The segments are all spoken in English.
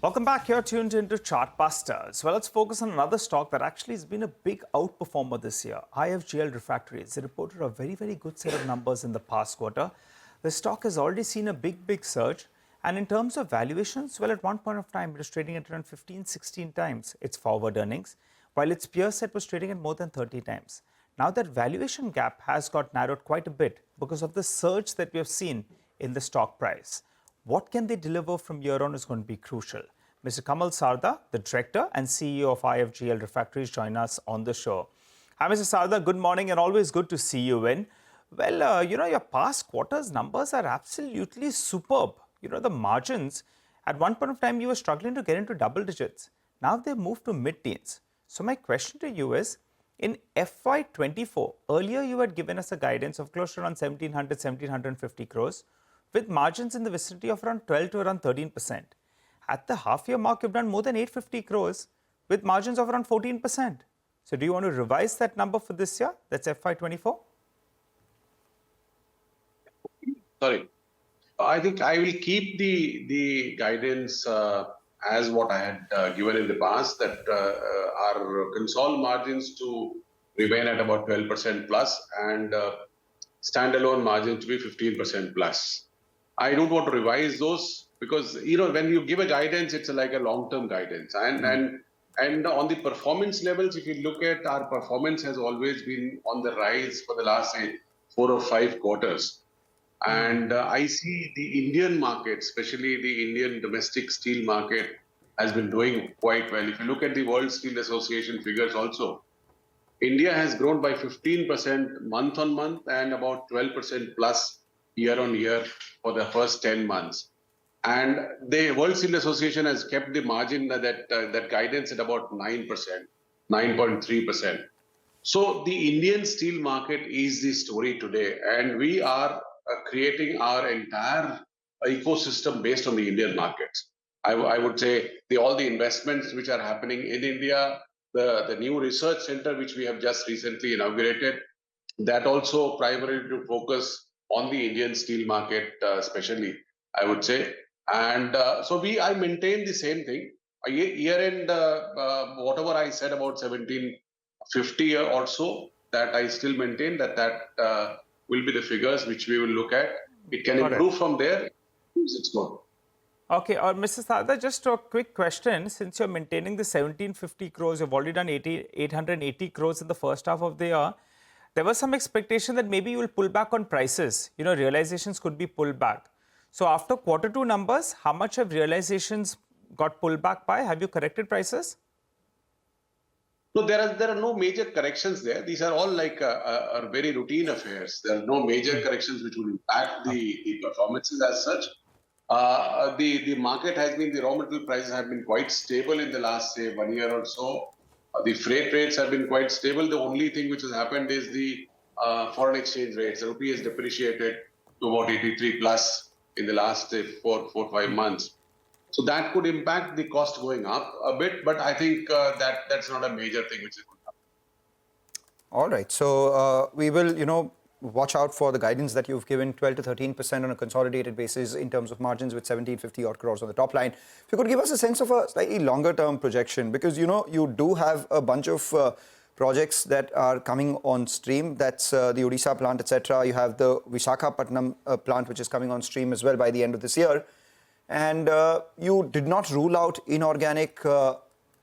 Welcome back. You're tuned into Chartbusters. Well, let's focus on another stock that actually has been a big outperformer this year, IFGL Refractories. They reported a very good set of numbers in the past quarter. The stock has already seen a big surge. And in terms of valuations, well, at one point of time, it was trading at around 15, 16 times its forward earnings, while its peer set was trading at more than 30 times. Now that valuation gap has got narrowed quite a bit because of the surge that we have seen in the stock price. What can they deliver from here on is going to be crucial. Mr. Kamal Sarda, the Director and CEO of IFGL Refractories, join us on the show. Hi, Mr. Sarda. Good morning and always good to see you in. Well, your past quarter's numbers are absolutely superb. The margins, at one point of time, you were struggling to get into double digits. Now they've moved to mid-teens. So my question to you is, in FY24, earlier you had given us a guidance of close to around 1700, 1750 crores, with margins in the vicinity of around 12 to around 13%. At the half-year mark, you've done more than 850 crores with margins of around 14%. So do you want to revise that number for this year? That's FY24? Sorry. I think I will keep the guidance as what I had given in the past, that our consolidated margins to remain at about 12% plus and standalone margin to be 15% plus. I don't want to revise those because, when you give a guidance, it's like a long-term guidance. And on the performance levels, if you look at our performance has always been on the rise for the last, say, 4 or 5 quarters. And I see the Indian market, especially the Indian domestic steel market, has been doing quite well. If you look at the World Steel Association figures also, India has grown by 15% month on month and about 12% plus year on year for the first 10 months. And the World Steel Association has kept the margin that guidance at about 9%, 9.3%. So the Indian steel market is the story today, and we are creating our entire ecosystem based on the Indian markets. I would say all the investments which are happening in India, the new research center which we have just recently inaugurated, that also primarily to focus on the Indian steel market, especially, I would say. And so I maintain the same thing. Year-end, whatever I said about 1750 or so, that I still maintain that will be the figures which we will look at. It can improve from there. It's good. Okay, Mr. Sarda, just a quick question. Since you're maintaining the 1750 crores, you've already done 880 crores in the first half of the year. There was some expectation that maybe you will pull back on prices. Realizations could be pulled back. So after Q2 numbers, how much have realizations got pulled back by? Have you corrected prices? No, there are no major corrections there. These are all like are very routine affairs. There are no major corrections which will impact the performances as such. The market has been, the raw material prices have been quite stable in the last, say, 1 year or so. The freight rates have been quite stable. The only thing which has happened is the foreign exchange rates. The rupee has depreciated to about 83 plus in the last, say, 4 or 5 months. So that could impact the cost going up a bit, but I think that's not a major thing which is going to happen. All right. So we will, watch out for the guidance that you've given, 12 to 13% on a consolidated basis in terms of margins with 1750 odd crores on the top line. If you could give us a sense of a slightly longer term projection, because, you do have a bunch of projects that are coming on stream. That's the Odisha plant, etc. You have the Visakhapatnam plant, which is coming on stream as well by the end of this year. And you did not rule out inorganic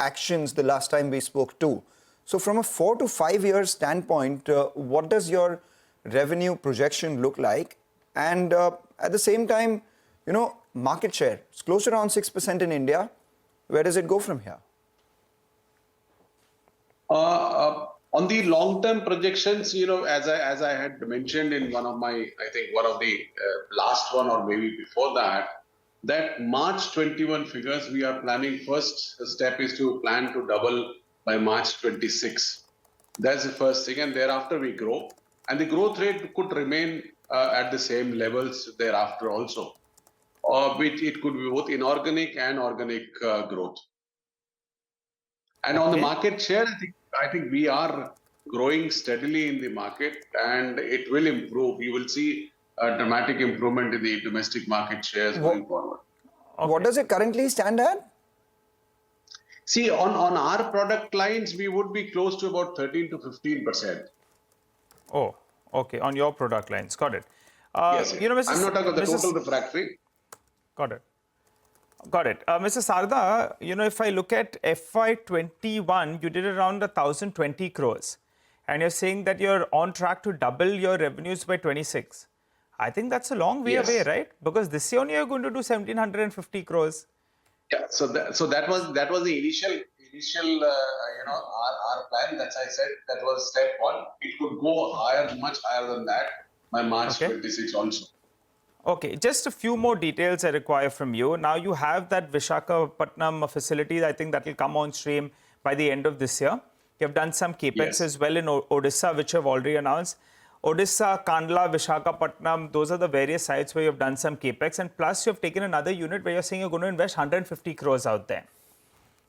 actions the last time we spoke too. So from a 4 to 5 year standpoint, what does your revenue projection look like? And at the same time, market share, it's close to around 6% in India. Where does it go from here? On the long-term projections, as I had mentioned in one of the last one or maybe before that March 21 figures we are planning. First step is to plan to double by March 26. That's the first thing, and thereafter we grow. And the growth rate could remain at the same levels thereafter also. Which it could be both inorganic and organic growth. And on the market share, I think we are growing steadily in the market, and it will improve. You will see a dramatic improvement in the domestic market shares going forward. Okay. What does it currently stand at? See, on our product lines, we would be close to about 13 to 15%. Oh, okay. On your product lines. Got it. Yes, You know, I'm not talking about the total Mrs. refractory. Got it. Got it. Mr. Sarda, you know, if I look at FY21, you did around 1,020 crores. And you're saying that you're on track to double your revenues by 26. I think that's a long way away, Yes. right? Because this year only you're going to do 1,750 crores. Yeah. So that was the initial our plan. That's I said that was step one. It could go higher, much higher than that by March Okay. 26 also. Okay, just a few more details I require from you. Now you have that Visakhapatnam facility. I think that will come on stream by the end of this year. You have done some capex Yes. as well in Odisha, which you have already announced. Odisha, Kandla, Visakhapatnam, those are the various sites where you have done some capex. And plus you have taken another unit where you're saying you're going to invest 150 crores out there.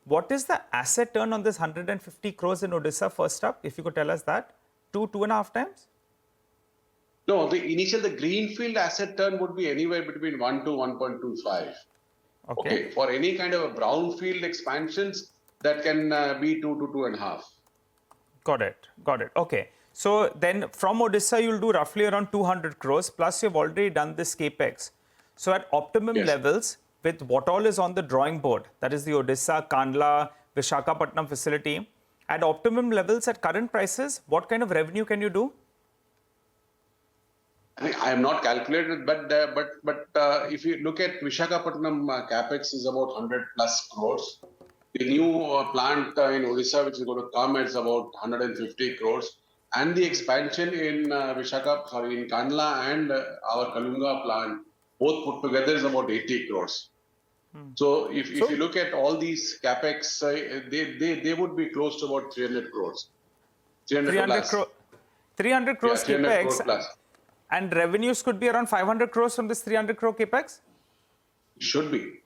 What is the asset turn on this 150 crores in Odisha first up? If you could tell us that. 2.5 times? No, the greenfield asset turn would be anywhere between 1 to 1.25. Okay. For any kind of a brownfield expansions, that can be 2 to 2.5. Got it. Got it. Okay. So then from Odisha, you'll do roughly around 200 crores, plus you've already done this capex. So at optimum Yes. levels, with what all is on the drawing board, that is the Odisha, Kandla, Visakhapatnam facility, at optimum levels at current prices, what kind of revenue can you do? I am not calculated, but if you look at Visakhapatnam, capex is about 100 plus crores. The new plant in Odisha, which is going to come, is about 150 crores. And the expansion in in Kandla and our Kalunga plant, both put together is about 80 crores. So if you look at all these capex, they would be close to about 300 crores. 300 plus. 300 crores 300 capex. crores plus. And revenues could be around 500 crores from this 300 crore capex? Should be.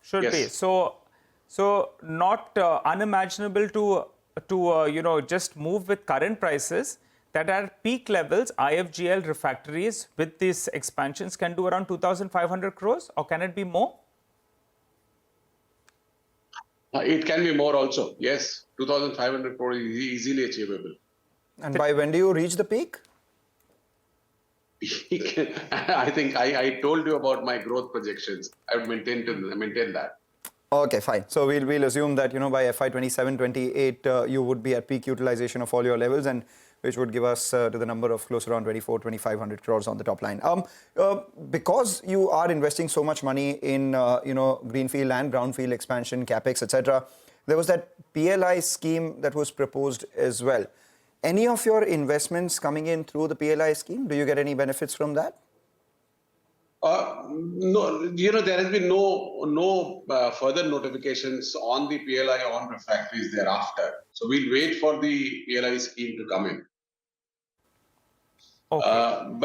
Should Yes. be. So not unimaginable to just move with current prices, that at peak levels, IFGL Refractories with these expansions can do around 2,500 crores, or can it be more? It can be more also. Yes, 2,500 crores is easily achievable. And by when do you reach the peak? I think I told you about my growth projections. I would maintain that. Okay, fine. So we'll assume that, you know, by FY27-28, you would be at peak utilization of all your levels, and which would give us to the number of close around 2,500 crores on the top line. Because you are investing so much money in, greenfield and brownfield expansion, capex, etc., there was that PLI scheme that was proposed as well. Any of your investments coming in through the PLI scheme? Do you get any benefits from that? No, there has been no further notifications on the PLI on refractories thereafter. So we'll wait for the PLI scheme to come in. Okay.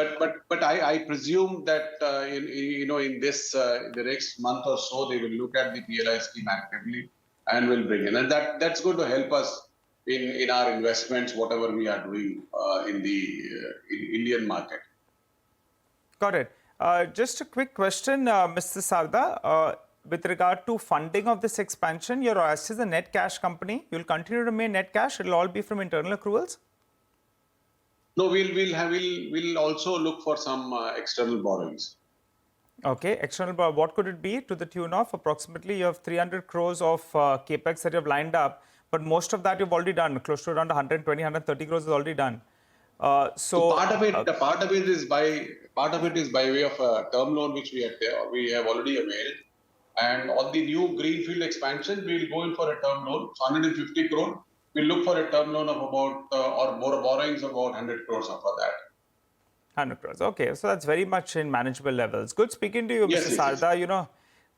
But I presume that in the next month or so they will look at the PLI scheme actively and will bring in, and that's going to help us in our investments, whatever we are doing in the Indian market. Got it. Just a quick question, Mr. Sarda. With regard to funding of this expansion, your OAS is a net cash company. You'll continue to remain net cash. It'll all be from internal accruals? No, we'll also look for some external borrowings. Okay, external borrow. What could it be to the tune of approximately? You have 300 crores of capex that you have lined up, but most of that you've already done. Close to around 120, 130 crores is already done. So part of it is by way of a term loan which we have already availed, and on the new greenfield expansion we will go in for a term loan. So 150 crore. We'll look for a term loan of about or more borrowings of about 100 crores for that. 100 crores. Okay, so that's very much in manageable levels. Good speaking to you, Yes, Mr. yes, Sarda. You know,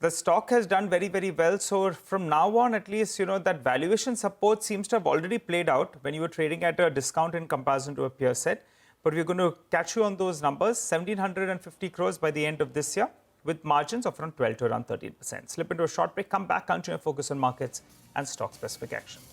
the stock has done very, very well. So from now on, at least, that valuation support seems to have already played out when you were trading at a discount in comparison to a peer set. But we're going to catch you on those numbers, 1,750 crores by the end of this year, with margins of around 12 to around 13%. Slip into a short break, come back, continue to focus on markets and stock-specific action.